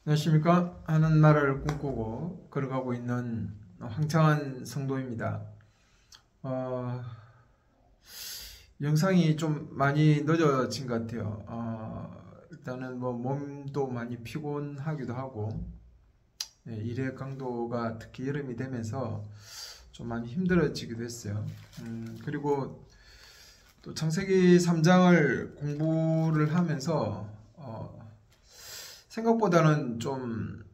안녕하십니까. 하는 나라를 꿈꾸고 걸어가고 있는 황창한 성도입니다. 어, 영상이 좀 많이 늦어진 것 같아요. 일단은 뭐 몸도 많이 피곤하기도 하고, 일의 강도가 특히 여름이 되면서 좀 많이 힘들어지기도 했어요. 그리고 또 창세기 3장을 공부를 하면서 생각보다는 좀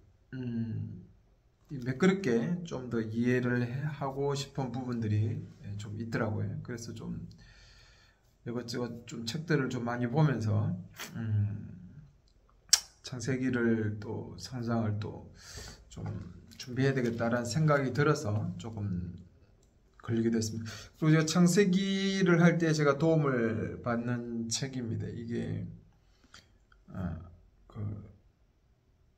매끄럽게 좀 더 이해를 하고 싶은 부분들이 좀 있더라고요. 그래서 좀 이것저것 좀 책들을 좀 많이 보면서 창세기를 또 상상을 또 좀 준비해야 되겠다라는 생각이 들어서 조금 걸리게 됐습니다. 그리고 제가 창세기를 할 때 제가 도움을 받는 책입니다. 이게 그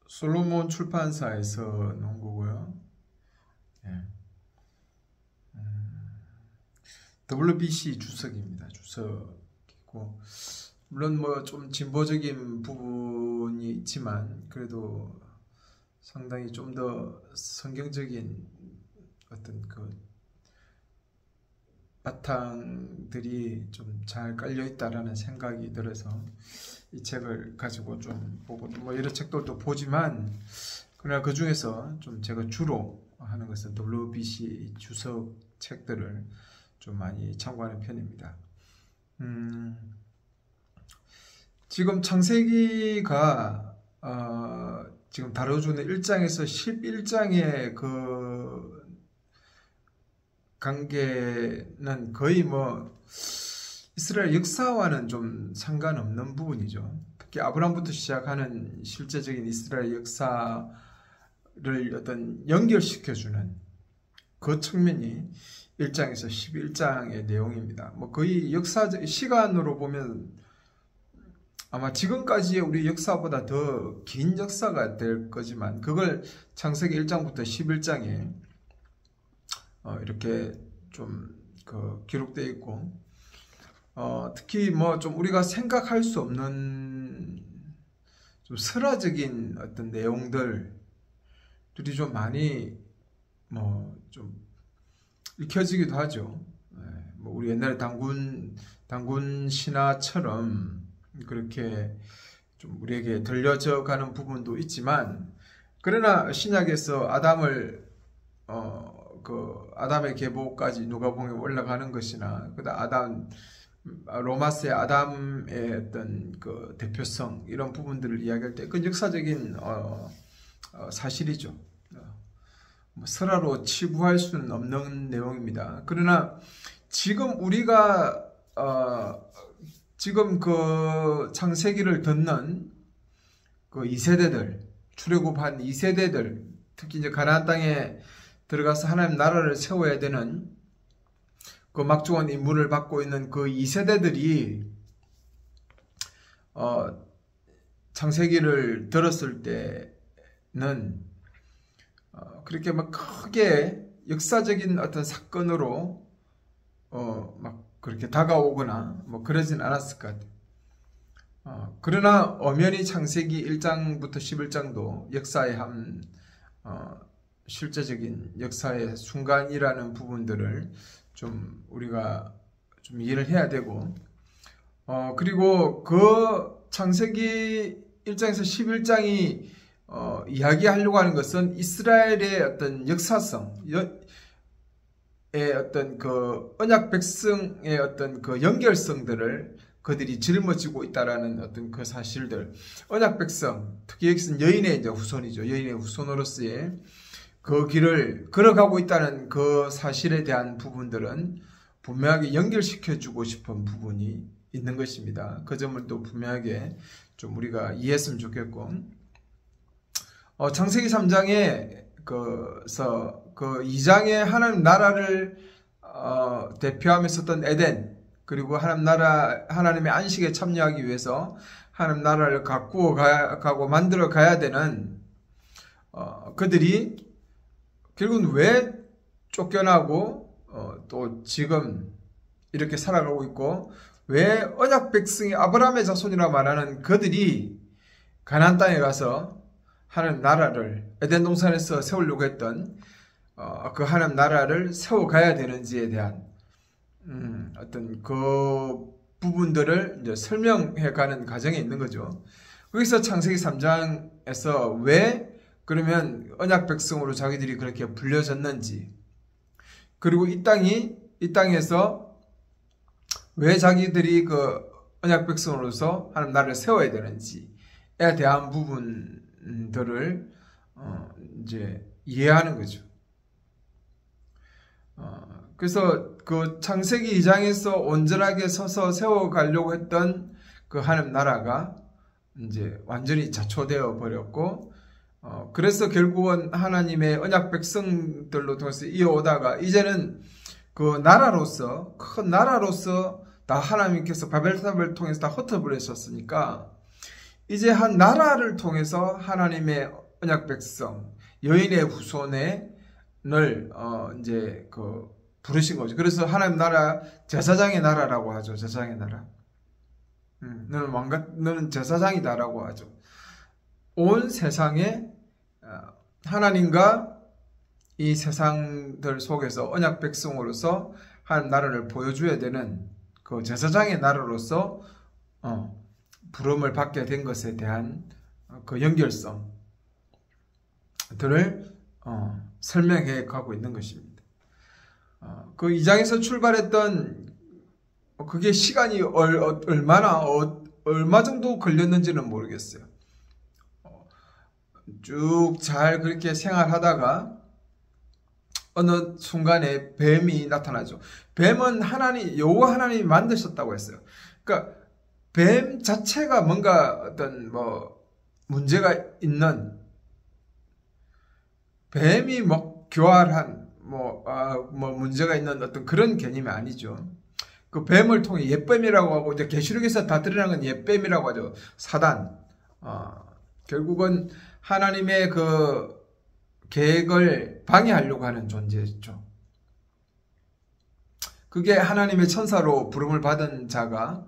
솔로몬 출판사에서 나온 거고요. WBC 주석입니다. 주석이고, 물론 뭐 좀 진보적인 부분이 있지만 그래도 상당히 좀 더 성경적인 어떤 그 바탕들이 좀 잘 깔려 있다라는 생각이 들어서 이 책을 가지고 좀 보고, 뭐 여러 책들도 보지만 그러나 그 중에서 좀 제가 주로 하는 것은 WBC 주석 책들을 좀 많이 참고하는 편입니다. 지금 창세기가 지금 다뤄주는 1장에서 11장의 그 관계는 거의 뭐 이스라엘 역사와는 좀 상관없는 부분이죠. 특히 아브라함부터 시작하는 실제적인 이스라엘 역사를 어떤 연결시켜주는 그 측면이 1장에서 11장의 내용입니다. 뭐 거의 역사적 시간으로 보면 아마 지금까지의 우리 역사보다 더 긴 역사가 될 거지만, 그걸 창세기 1장부터 11장에 이렇게 좀 기록되어 있고, 특히 뭐 좀 우리가 생각할 수 없는 좀 설화적인 어떤 내용들이 좀 많이 뭐 좀 읽혀지기도 하죠. 뭐 우리 옛날에 단군 신화처럼 그렇게 좀 우리에게 들려져 가는 부분도 있지만, 그러나 신약에서 아담의 계보까지 누가복음에 올라가는 것이나, 그다음 로마서의 아담의 어떤 그 대표성, 이런 부분들을 이야기할 때 그건 역사적인 사실이죠. 뭐 설화로 치부할 수는 없는 내용입니다. 그러나 지금 우리가 지금 그 창세기를 듣는 그 2세대들, 출애굽한 2세대들, 특히 이제 가나안 땅에 들어가서 하나님 나라를 세워야 되는 그 막중한 임무를 받고 있는 그 2세대들이 창세기를 들었을 때는 그렇게 막 크게 역사적인 어떤 사건으로 막 그렇게 다가오거나 뭐 그러진 않았을 것 같아요. 그러나 엄연히 창세기 1장부터 11장도 역사의 한 실제적인 역사의 순간이라는 부분들을 좀 우리가 좀 이해를 해야 되고, 그리고 그 창세기 1장에서 11장이 이야기하려고 하는 것은 이스라엘의 어떤 역사성의 어떤 그 언약 백성의 어떤 그 연결성들을 그들이 짊어지고 있다라는 어떤 그 사실들, 언약 백성, 특히 여기서는 여인의 이제 후손이죠. 여인의 후손으로서의 그 길을 걸어가고 있다는 그 사실에 대한 부분들은 분명하게 연결시켜주고 싶은 부분이 있는 것입니다. 그 점을 또 분명하게 좀 우리가 이해했으면 좋겠고, 창세기 3장에 그 2장에 하나님 나라를 대표하며 썼던 에덴, 그리고 하나님의 안식에 참여하기 위해서 하나님 나라를 가꾸어 가고 만들어 가야 되는 그들이 결국은 왜 쫓겨나고 또 지금 이렇게 살아가고 있고, 왜 언약 백성이 아브라함의 자손이라 말하는 그들이 가나안 땅에 가서 하나님 나라를 에덴 동산에서 세우려고 했던 그 하나님 나라를 세워가야 되는지에 대한 어떤 그 부분들을 이제 설명해가는 과정에 있는 거죠. 거기서 창세기 3장에서 왜 그러면 언약 백성으로 자기들이 그렇게 불려졌는지, 그리고 이 땅에서 왜 자기들이 그 언약 백성으로서 하나님 나라를 세워야 되는지에 대한 부분들을 이제 이해하는 거죠. 그래서 그 창세기 2장에서 온전하게 서서 세워가려고 했던 그 하나님 나라가 이제 완전히 자초되어 버렸고, 그래서 결국은 하나님의 언약 백성들로 통해서 이어오다가 이제는 그 나라로서, 큰 나라로서 다 하나님께서 바벨탑을 통해서 다 흩어버렸었으니까 이제 한 나라를 통해서 하나님의 언약 백성, 여인의 후손을 이제 그 부르신 거죠. 그래서 하나님 나라, 제사장의 나라라고 하죠. 제사장의 나라. 너는 제사장이다라고 하죠. 온 세상에 하나님과 이 세상들 속에서 언약 백성으로서 하나님 나라를 보여줘야 되는 그 제사장의 나라로서 부름을 받게 된 것에 대한 그 연결성들을 설명해 가고 있는 것입니다. 그 2장에서 출발했던 그게 시간이 얼마 정도 걸렸는지는 모르겠어요. 쭉 잘 그렇게 생활하다가 어느 순간에 뱀이 나타나죠. 뱀은 여호와 하나님이 만드셨다고 했어요. 그러니까 뱀 자체가 뭔가 어떤 문제가 있는, 뱀이 교활한 문제가 있는 어떤 그런 개념이 아니죠. 그 뱀을 통해 옛뱀이라고 하고, 이제 계시록에서 다 드러난 건 옛뱀이라고 하죠. 사단. 결국은 하나님의 그 계획을 방해하려고 하는 존재죠. 그게 하나님의 천사로 부름을 받은 자가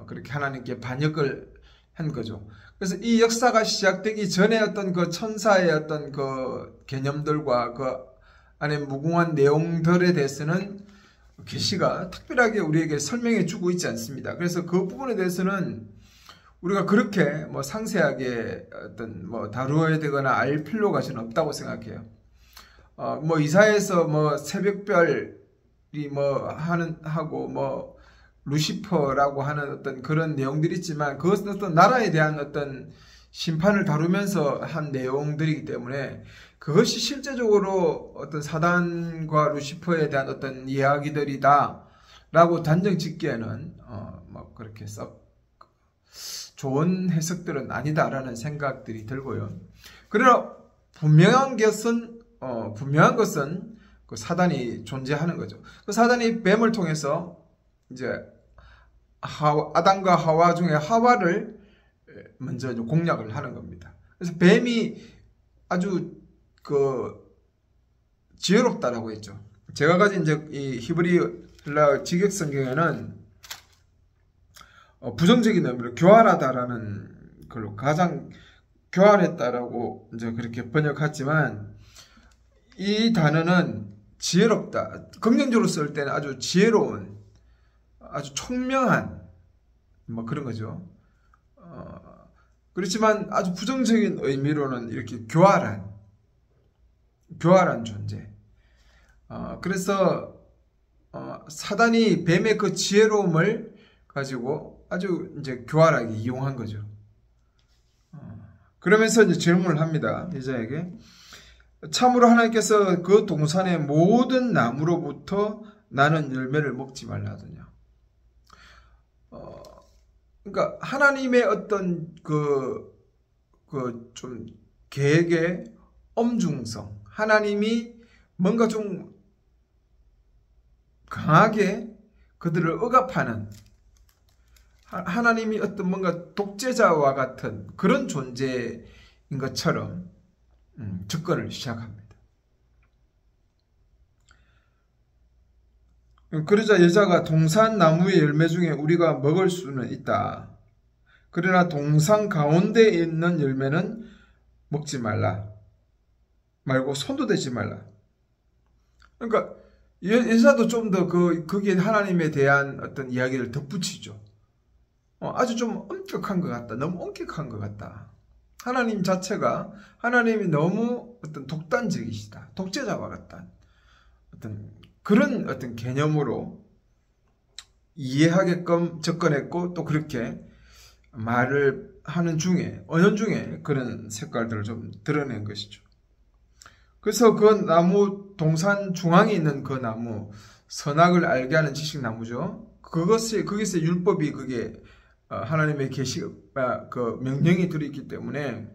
그렇게 하나님께 반역을 한 거죠. 그래서 이 역사가 시작되기 전에 어떤 그 천사의 어떤 그 개념들과 그 안에 무궁한 내용들에 대해서는 계시가 특별하게 우리에게 설명해 주고 있지 않습니다. 그래서 그 부분에 대해서는 우리가 그렇게 상세하게 어떤 다루어야 되거나 알 필요가 저는 없다고 생각해요. 이사야에서 새벽별이 하고 루시퍼라고 하는 어떤 그런 내용들이 있지만, 그것은 어떤 나라에 대한 어떤 심판을 다루면서 한 내용들이기 때문에 그것이 실제적으로 어떤 사단과 루시퍼에 대한 어떤 이야기들이다 라고 단정 짓기에는 그렇게 썩 좋은 해석들은 아니다라는 생각들이 들고요. 그러나 분명한 것은 그 사단이 존재하는 거죠. 그 사단이 뱀을 통해서 이제 아담과 하와 중에 하와를 먼저 공략을 하는 겁니다. 그래서 뱀이 아주 지혜롭다라고 했죠. 제가 가진 이 히브리어 직역 성경에는 부정적인 의미로 교활하다라는 걸로, 가장 교활했다라고 이제 그렇게 번역했지만, 이 단어는 지혜롭다, 긍정적으로 쓸 때는 아주 지혜로운, 아주 총명한 그런 거죠. 그렇지만 아주 부정적인 의미로는 이렇게 교활한 존재. 그래서 사단이 뱀의 그 지혜로움을 가지고 아주 이제 교활하게 이용한 거죠. 그러면서 이제 질문을 합니다. 여자에게. 참으로 하나님께서 그 동산의 모든 나무로부터 나는 열매를 먹지 말라 하더냐. 그러니까 하나님의 어떤 좀 계획의 엄중성, 하나님이 뭔가 좀 강하게 그들을 억압하는, 하나님이 어떤 뭔가 독재자와 같은 그런 존재인 것처럼 접근을 시작합니다. 그러자 여자가 동산 나무의 열매 중에 우리가 먹을 수는 있다. 그러나 동산 가운데에 있는 열매는 먹지 말라 말고 손도 대지 말라. 그러니까 예사도 좀 더 거기에 하나님에 대한 어떤 이야기를 덧붙이죠. 아주 좀 엄격한 것 같다. 너무 엄격한 것 같다. 하나님 자체가 하나님이 너무 어떤 독단적이시다. 독재자와 같다. 어떤 그런 어떤 개념으로 이해하게끔 접근했고 또 그렇게 말을 하는 중에 언연 중에 그런 색깔들을 좀 드러낸 것이죠. 그래서 그 나무 동산 중앙에 있는 그 나무 선악을 알게 하는 지식나무죠. 거기서 율법이 그게 하나님의 계시 그 명령이 들어있기 때문에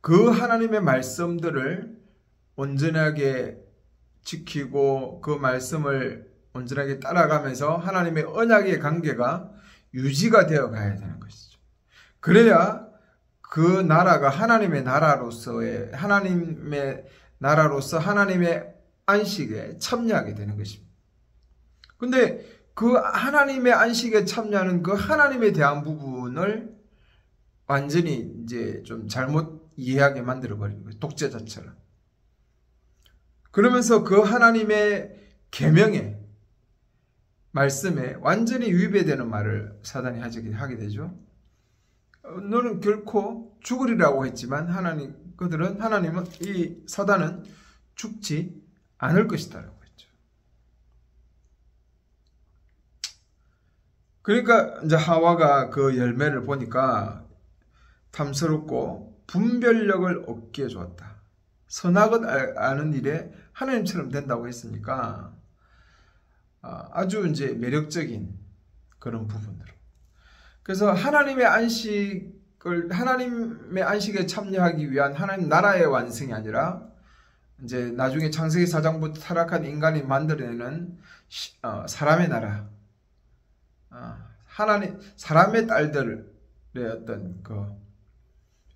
그 하나님의 말씀들을 온전하게 지키고 그 말씀을 온전하게 따라가면서 하나님의 언약의 관계가 유지가 되어 가야 되는 것이죠. 그래야 그 나라가 하나님의 나라로서 하나님의 안식에 참여하게 되는 것입니다. 근데 그 하나님의 안식에 참여하는 그 하나님에 대한 부분을 완전히 이제 좀 잘못 이해하게 만들어 버리는 거예요. 독재자처럼. 그러면서 그 하나님의 계명에 말씀에 완전히 위배되는 말을 사단이 하게 되죠. 너는 결코 죽으리라고 했지만 하나님은 이 사단은 죽지 않을 것이다라고 했죠. 그러니까 이제 하와가 그 열매를 보니까 탐스럽고 분별력을 얻게 주었다. 선악을 아는 일에 하나님처럼 된다고 했으니까 아주 이제 매력적인 그런 부분으로. 그래서 하나님의 안식에 참여하기 위한 하나님 나라의 완성이 아니라 이제 나중에 창세기 4장부터 타락한 인간이 만들어내는 사람의 나라, 사람의 딸들의 어떤 그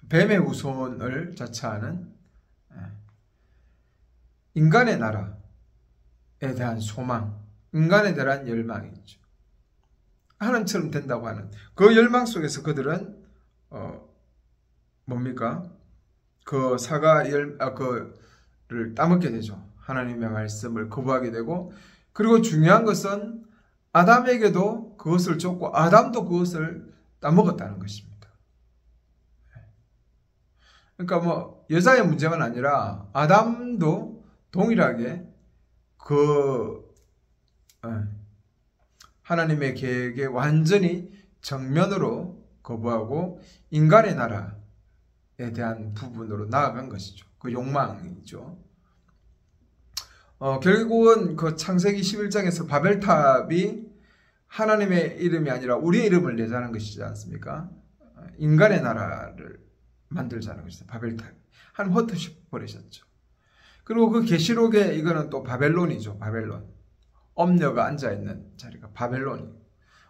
뱀의 후손을 자처하는 인간의 나라에 대한 소망, 인간에 대한 열망이죠. 하나님처럼 된다고 하는 그 열망 속에서 그들은 뭡니까? 그 그를 따먹게 되죠. 하나님의 말씀을 거부하게 되고, 그리고 중요한 것은 아담에게도 그것을 줬고 아담도 그것을 따먹었다는 것입니다. 그러니까 뭐 여자의 문제가 아니라 아담도 동일하게 하나님의 계획에 완전히 정면으로 거부하고 인간의 나라에 대한 부분으로 나아간 것이죠. 그 욕망이죠. 결국은 그 창세기 11장에서 바벨탑이 하나님의 이름이 아니라 우리의 이름을 내자는 것이지 않습니까? 인간의 나라를 만들자는 것이죠. 바벨탑. 하나님 흩어버리셨죠. 그리고 그 계시록에 이거는 또 바벨론이죠. 바벨론. 엄녀가 앉아있는 자리가 바벨론이.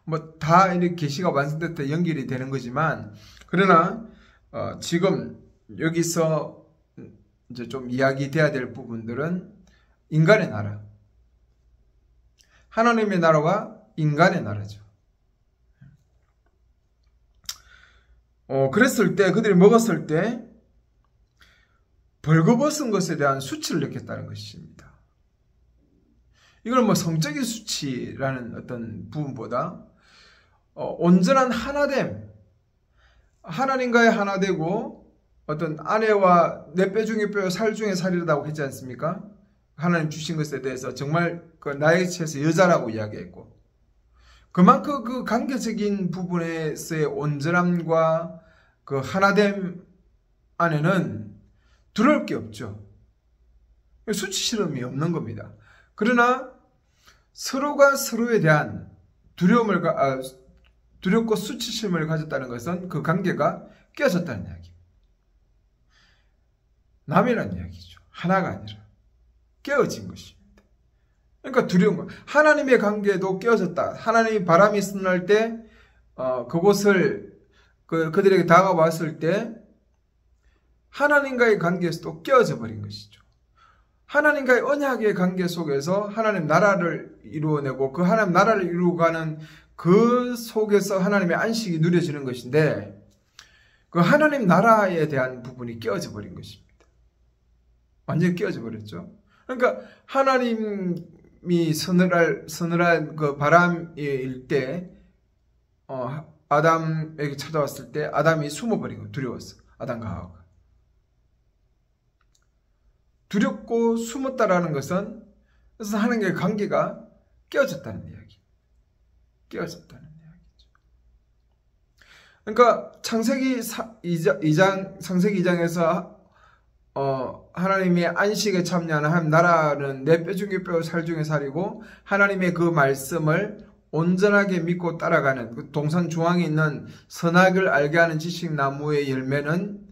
뭐 다 이렇게 계시가 완성될 때 연결이 되는 거지만, 그러나 지금 여기서 이제 좀 이야기돼야 될 부분들은 인간의 나라, 하나님의 나라와 인간의 나라죠. 그랬을 때 그들이 먹었을 때 벌거벗은 것에 대한 수치를 느꼈다는 것입니다. 이걸 뭐 성적인 수치라는 어떤 부분보다 온전한 하나됨, 하나님과의 하나되고 어떤 아내와 내 뼈 중에 뼈, 살 중에 살이라고 했지 않습니까? 하나님 주신 것에 대해서 정말 그 나의 채에서 여자라고 이야기했고, 그만큼 그 관계적인 부분에서의 온전함과 그 하나됨 안에는 두려울 게 없죠. 수치스러움이 없는 겁니다. 그러나 서로가 서로에 대한 두렵고 수치심을 가졌다는 것은 그 관계가 깨어졌다는 이야기입니다. 남이란 이야기죠. 하나가 아니라 깨어진 것입니다. 그러니까 두려운 거. 하나님의 관계도 깨어졌다. 하나님이 바람이 선할 때 그곳을 그들에게 다가왔을 때 하나님과의 관계에서도 깨어져 버린 것이죠. 하나님과의 언약의 관계 속에서 하나님 나라를 이루어내고 그 하나님 나라를 이루어가는 그 속에서 하나님의 안식이 누려지는 것인데, 그 하나님 나라에 대한 부분이 깨어져 버린 것입니다. 완전히 깨어져 버렸죠. 그러니까 하나님이 서늘한 그 바람일 때 아담에게 찾아왔을 때 아담이 숨어버린 거예요. 두려웠어. 아담과 하와가. 두렵고 숨었다라는 것은 그래서 하나님과의 관계가 깨어졌다는 이야기. 깨어졌다는 이야기죠. 그러니까 창세기 2장에서 하나님의 안식에 참여하는 하나님 나라는 내 뼈 중에 뼈 살 중에 살이고 하나님의 그 말씀을 온전하게 믿고 따라가는 그 동산 중앙에 있는 선악을 알게 하는 지식나무의 열매는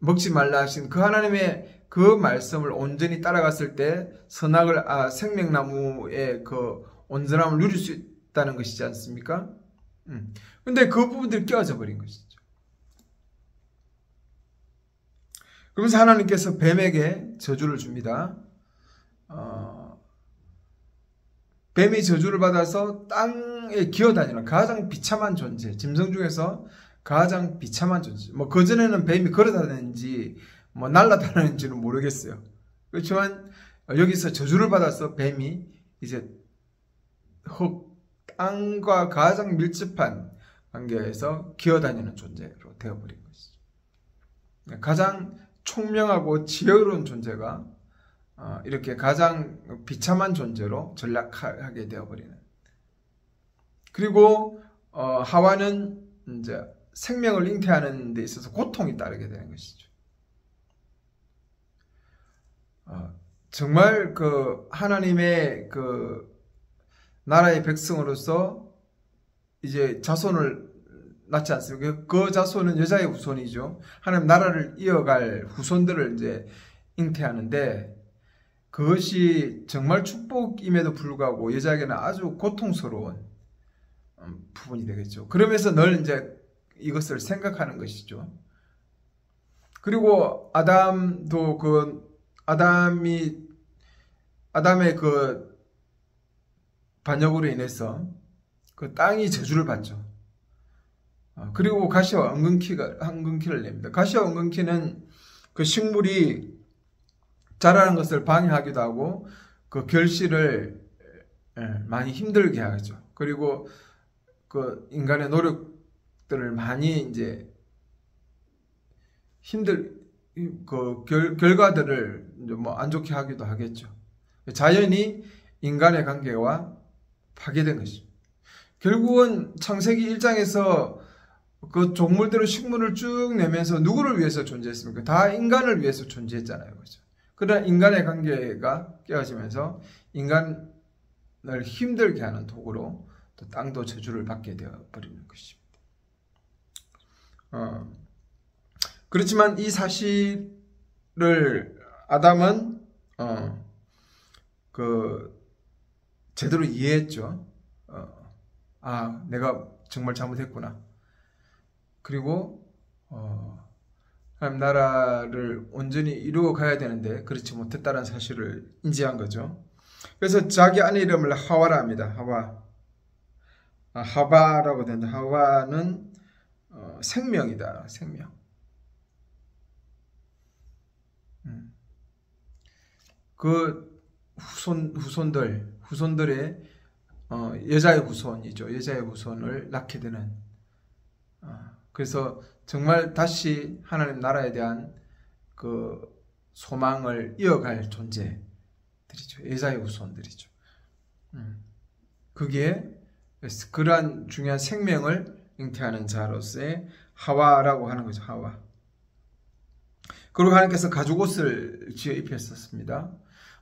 먹지 말라 하신 그 하나님의 그 말씀을 온전히 따라갔을 때 선악을 생명나무의 그 온전함을 누릴 수 있다는 것이지 않습니까? 근데 그 부분들이 깨어져 버린 것이죠. 그러면서 하나님께서 뱀에게 저주를 줍니다. 뱀이 저주를 받아서 땅에 기어다니는 가장 비참한 존재, 짐승 중에서 가장 비참한 존재. 뭐 그전에는 뱀이 걸어다니는지 뭐 날아다니는지는 모르겠어요. 그렇지만 여기서 저주를 받아서 뱀이 이제 땅과 가장 밀접한 관계에서 기어다니는 존재로 되어버린 것이죠. 가장 총명하고 지혜로운 존재가 이렇게 가장 비참한 존재로 전락하게 되어버리는. 그리고 하와는 이제 생명을 잉태하는 데 있어서 고통이 따르게 되는 것이죠. 정말 그 하나님의 그 나라의 백성으로서 이제 자손을 낳지 않습니까? 그 자손은 여자의 후손이죠. 하나님 나라를 이어갈 후손들을 이제 잉태하는데 그것이 정말 축복임에도 불구하고 여자에게는 아주 고통스러운 부분이 되겠죠. 그러면서 늘 이제 이것을 생각하는 것이죠. 그리고 아담도 아담의 그 반역으로 인해서 그 땅이 저주를 받죠. 그리고 가시와 엉겅퀴를 냅니다. 가시와 엉겅퀴는 그 식물이 자라는 것을 방해하기도 하고 그 결실을 많이 힘들게 하죠. 그리고 그 인간의 노력들을 많이 이제 그 결과들을 이제 뭐 안 좋게 하기도 하겠죠. 자연이 인간의 관계와 파괴된 것입니다. 결국은 창세기 1장에서 그 종물대로 식물을 쭉 내면서 누구를 위해서 존재했습니까? 다 인간을 위해서 존재했잖아요. 그죠? 그러나 인간의 관계가 깨어지면서 인간을 힘들게 하는 도구로 또 땅도 저주를 받게 되어 버리는 것입니다. 그렇지만 이 사실을 아담은 제대로 이해했죠. 내가 정말 잘못했구나. 그리고 하나님 나라를 온전히 이루어 가야 되는데 그렇지 못했다는 사실을 인지한 거죠. 그래서 자기 아내 이름을 하와라 합니다. 하와라고 되는데 하와는 생명이다. 생명. 그 후손들의 여자의 후손이죠. 여자의 후손을 낳게 되는. 그래서 정말 다시 하나님 나라에 대한 그 소망을 이어갈 존재들이죠. 여자의 후손들이죠. 그게 그러한 중요한 생명을 잉태하는 자로서의 하와라고 하는 거죠. 하와. 그리고 하나님께서 가죽옷을 지어 입혔었습니다.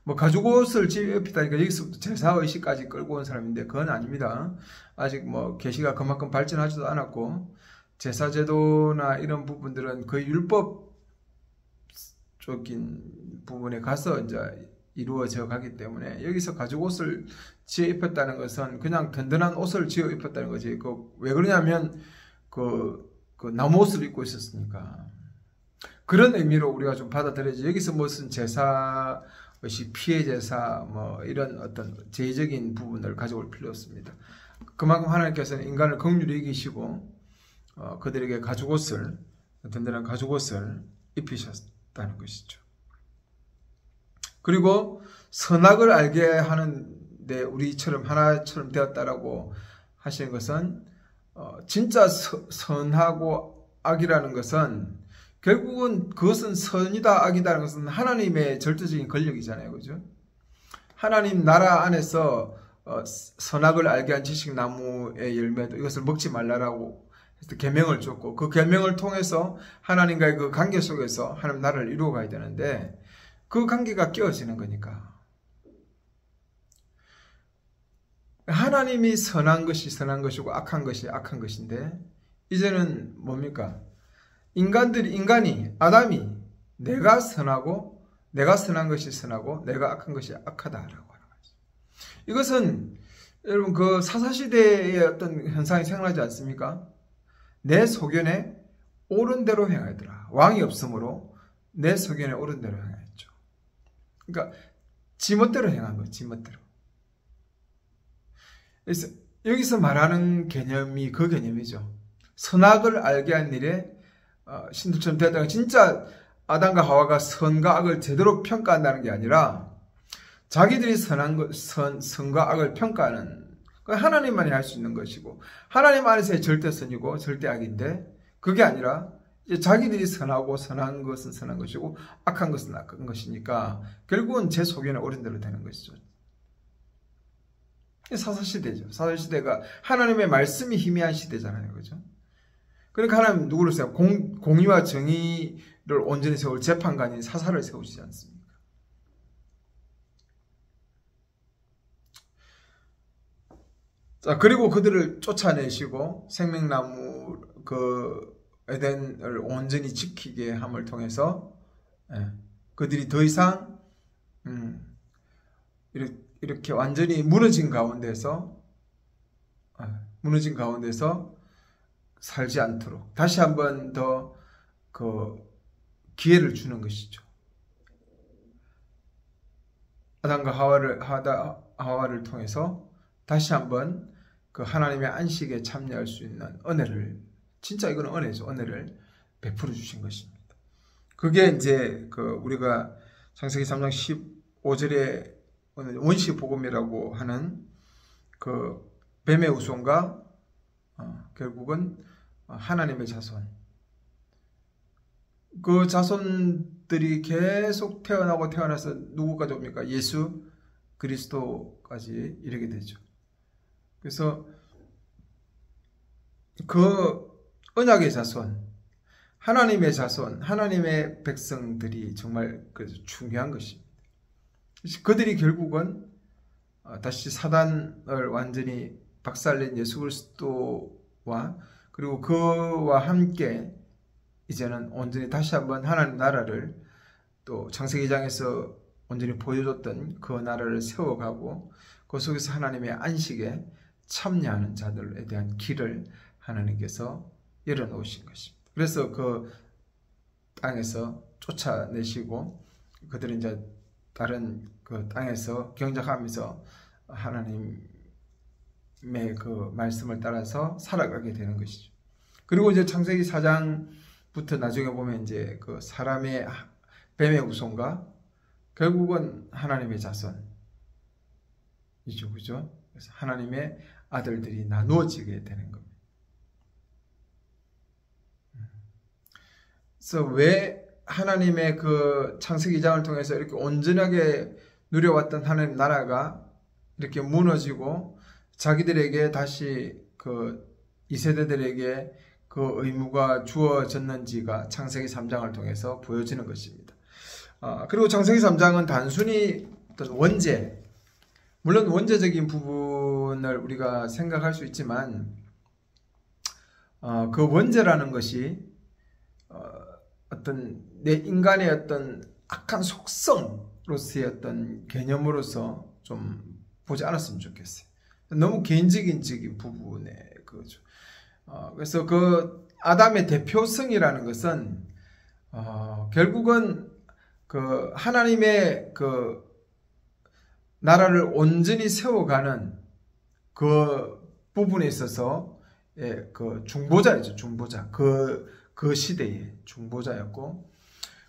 뭐 가죽옷을 지어 입히다니까 여기서부터 제사의식까지 끌고 온 사람인데 그건 아닙니다. 아직 뭐 계시가 그만큼 발전하지도 않았고 제사제도나 이런 부분들은 거의 율법적인 부분에 가서 이제 이루어져 가기 때문에 여기서 가죽옷을 지어 입혔다는 것은 그냥 든든한 옷을 지어 입혔다는 거지. 왜 그러냐면 그 나무옷을 입고 있었으니까. 그런 의미로 우리가 좀 받아들여야지. 여기서 무슨 제사, 피해 제사, 뭐 이런 어떤 제의적인 부분을 가져올 필요 없습니다. 그만큼 하나님께서는 인간을 긍휼히 여기시고 그들에게 가죽옷을 든든한 가죽옷을 입히셨다는 것이죠. 그리고 선악을 알게 하는데 우리처럼 하나처럼 되었다라고 하시는 것은 진짜 선하고 악이라는 것은 결국은 그것은 선이다 악이다라는 것은 하나님의 절대적인 권력이잖아요. 그죠? 하나님 나라 안에서 선악을 알게 한 지식나무의 열매도 이것을 먹지 말라라고 해서 계명을 줬고 그 계명을 통해서 하나님과의 그 관계 속에서 하나님 나라를 이루어 가야 되는데 그 관계가 깨어지는 거니까 하나님이 선한 것이 선한 것이고 악한 것이 악한 것인데 이제는 뭡니까? 인간이 아담이 내가 선하고 내가 선한 것이 선하고 내가 악한 것이 악하다라고 하는 거죠. 이것은 여러분 그 사사시대의 어떤 현상이 생각나지 않습니까? 내 소견에 옳은 대로 행하더라. 왕이 없으므로 내 소견에 옳은 대로 행했죠. 그러니까 지멋대로 행한 거예요. 지멋대로. 그래서 여기서 말하는 개념이 그 개념이죠. 선악을 알게 한 일에 신들처럼 되었다가 진짜 아담과 하와가 선과 악을 제대로 평가한다는 게 아니라 자기들이 선과 악을 평가하는 하나님만이 할 수 있는 것이고 하나님 안에서의 절대선이고 절대악인데 그게 아니라 이제 자기들이 선하고 선한 것은 선한 것이고 악한 것은 악한 것이니까 결국은 제 소견에 옳은 대로 되는 것이죠. 사사시대죠. 사사시대가 하나님의 말씀이 희미한 시대잖아요. 그죠? 그러니까 하나님 누구를 세워? 공의와 정의를 온전히 세울 재판관인 사사를 세우시지 않습니까? 자, 그리고 그들을 쫓아내시고 생명나무 그 에덴을 온전히 지키게 함을 통해서 그들이 더 이상 이렇게 완전히 무너진 가운데서 살지 않도록 다시 한 번 더 그 기회를 주는 것이죠. 아담과 하와를 통해서 다시 한 번 그 하나님의 안식에 참여할 수 있는 은혜를 진짜 이거는 은혜죠. 은혜를 베풀어 주신 것입니다. 그게 이제 그 우리가 창세기 3장 15절에 원시 복음이라고 하는 그 뱀의 후손과 결국은 하나님의 자손. 그 자손들이 계속 태어나서 누구까지 옵니까? 예수 그리스도까지 이르게 되죠. 그래서 그 언약의 자손, 하나님의 자손, 하나님의 백성들이 정말 중요한 것입니다. 그들이 결국은 다시 사단을 완전히 박살낸 예수 그리스도와 그리고 그와 함께 이제는 온전히 다시 한번 하나님 나라를 또 창세기 2장에서 온전히 보여줬던 그 나라를 세워가고 그 속에서 하나님의 안식에 참여하는 자들에 대한 길을 하나님께서 열어놓으신 것입니다. 그래서 그 땅에서 쫓아내시고 그들은 이제 다른 그 땅에서 경작하면서 하나님의 그 말씀을 따라서 살아가게 되는 것이죠. 그리고 이제 창세기 4장부터 나중에 보면 이제 그 사람의 뱀의 후손과 결국은 하나님의 자손이죠, 그죠? 그래서 하나님의 아들들이 나누어지게 되는 겁니다. 그래서 왜 하나님의 그 창세기 2장을 통해서 이렇게 온전하게 누려왔던 하나님 나라가 이렇게 무너지고 자기들에게 다시 그 2세대들에게 그 의무가 주어졌는지가 창세기 3장을 통해서 보여지는 것입니다. 그리고 창세기 3장은 단순히 어떤 원죄, 물론 원죄적인 부분을 우리가 생각할 수 있지만 그 원죄라는 것이 어떤 내 인간의 어떤 악한 속성으로서의 어떤 개념으로서 좀 보지 않았으면 좋겠어요. 너무 개인적인 부분에 그죠. 그래서 그 아담의 대표성이라는 것은 결국은 그 하나님의 그 나라를 온전히 세워가는 그 부분에 있어서 그 중보자이죠. 중보자. 그 그 시대의 중보자였고,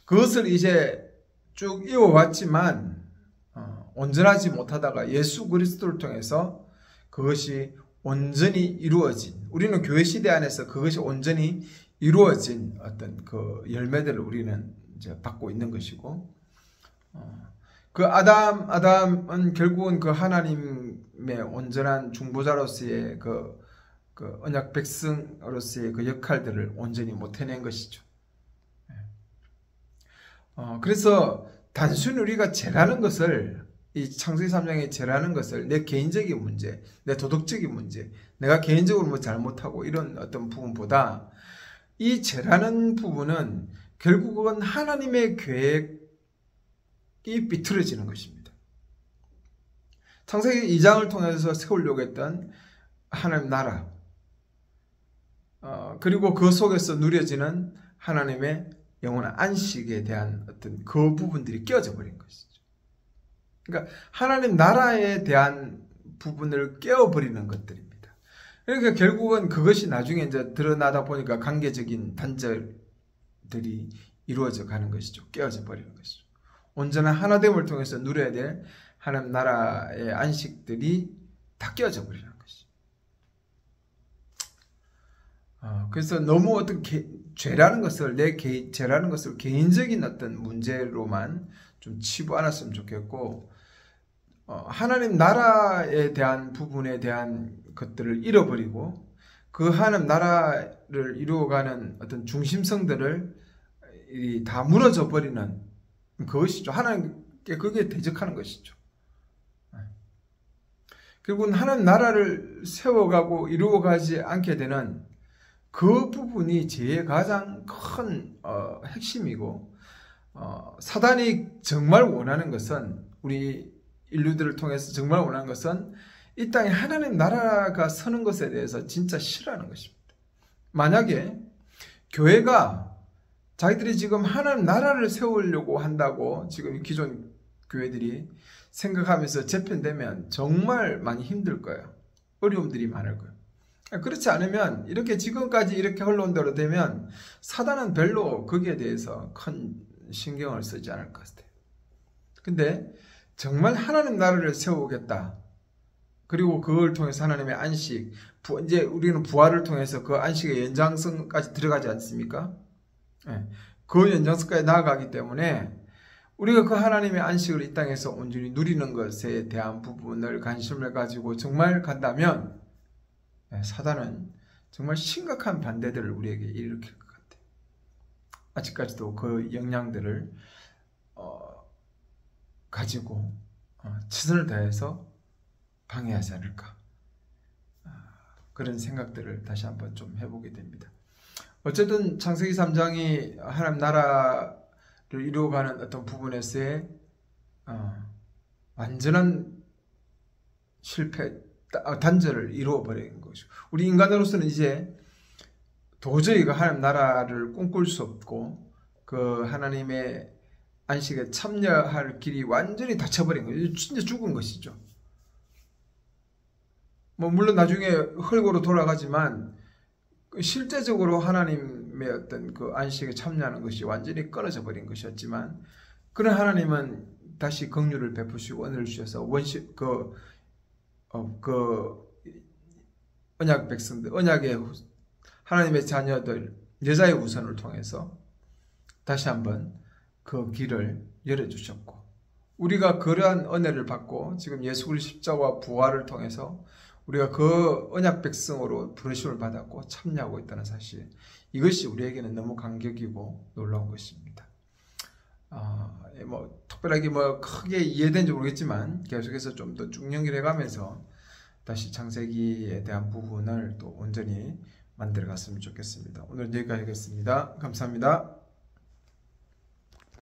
그것을 이제 쭉 이어왔지만 온전하지 못하다가 예수 그리스도를 통해서 그것이 온전히 이루어진, 우리는 교회 시대 안에서 그것이 온전히 이루어진 어떤 그 열매들을 우리는 이제 받고 있는 것이고, 그 아담은 결국은 그 하나님의 온전한 중보자로서의 그 언약 백성으로서의 그 역할들을 온전히 못 해낸 것이죠. 그래서 단순히 우리가 죄라는 것을, 이 창세기 3장의 죄라는 것을 내 개인적인 문제, 내 도덕적인 문제, 내가 개인적으로 뭐 잘못하고 이런 어떤 부분보다 이 죄라는 부분은 결국은 하나님의 계획이 비틀어지는 것입니다. 창세기 2장을 통해서 세우려고 했던 하나님 나라, 그리고 그 속에서 누려지는 하나님의 영원한 안식에 대한 어떤 그 부분들이 끼어져 버린 것이죠. 그러니까 하나님 나라에 대한 부분을 깨어버리는 것들입니다. 그러니까 결국은 그것이 나중에 이제 드러나다 보니까 관계적인 단절들이 이루어져 가는 것이죠. 깨어져 버리는 것이죠. 온전한 하나됨을 통해서 누려야 될 하나님 나라의 안식들이 다 깨어져 버리는 것이죠. 그래서 너무 어떤 죄라는 것을, 죄라는 것을 개인적인 어떤 문제로만 좀 치부 않았으면 좋겠고, 하나님 나라에 대한 부분에 대한 것들을 잃어버리고 그 하나님 나라를 이루어가는 어떤 중심성들을 다 무너져 버리는 그것이죠. 하나님께 그게 대적하는 것이죠. 결국은 하나님 나라를 세워가고 이루어가지 않게 되는 그 부분이 죄의 가장 큰 핵심이고, 사단이 정말 원하는 것은, 우리 인류들을 통해서 정말 원하는 것은 이 땅에 하나님 나라가 서는 것에 대해서 진짜 싫어하는 것입니다. 만약에 교회가 자기들이 지금 하나님 나라를 세우려고 한다고 지금 기존 교회들이 생각하면서 재편되면 정말 많이 힘들 거예요. 어려움들이 많을 거예요. 그렇지 않으면, 이렇게 지금까지 이렇게 흘러온 대로 되면 사단은 별로 거기에 대해서 큰 신경을 쓰지 않을 것 같아요. 근데 정말 하나님 나라를 세우겠다, 그리고 그걸 통해서 하나님의 안식, 이제 우리는 부활을 통해서 그 안식의 연장선까지 들어가지 않습니까? 그 연장선까지 나아가기 때문에 우리가 그 하나님의 안식을 이 땅에서 온전히 누리는 것에 대한 부분을 관심을 가지고 정말 간다면 사단은 정말 심각한 반대들을 우리에게 일으킬 것 같아요. 아직까지도 그 역량들을 가지고 최선을 다해서 방해하지 않을까, 그런 생각들을 다시 한번 좀 해보게 됩니다. 어쨌든 창세기 3장이 하나님 나라를 이루어가는 어떤 부분에서의 완전한 실패, 단절을 이루어버린 것이고, 우리 인간으로서는 이제 도저히 그 하나님 나라를 꿈꿀 수 없고 그 하나님의 안식에 참여할 길이 완전히 닫혀버린 거예요. 진짜 죽은 것이죠. 물론 나중에 흙으로 돌아가지만 실제적으로 하나님의 어떤 그 안식에 참여하는 것이 완전히 끊어져 버린 것이었지만, 그런 하나님은 다시 긍휼을 베푸시고 은혜를 주셔서 언약 백성들, 언약의 하나님의 자녀들, 여자의 우선을 통해서 다시 한번 그 길을 열어주셨고, 우리가 그러한 은혜를 받고 지금 예수 그리스도 십자가와 부활을 통해서 우리가 그 언약 백성으로 부르심을 받았고 참여하고 있다는 사실, 이것이 우리에게는 너무 감격이고 놀라운 것입니다. 특별하게 크게 이해된지 모르겠지만 계속해서 좀 더 쭉 연결해가면서 다시 창세기에 대한 부분을 또 온전히 만들어 갔으면 좋겠습니다. 오늘 여기까지 하겠습니다. 감사합니다.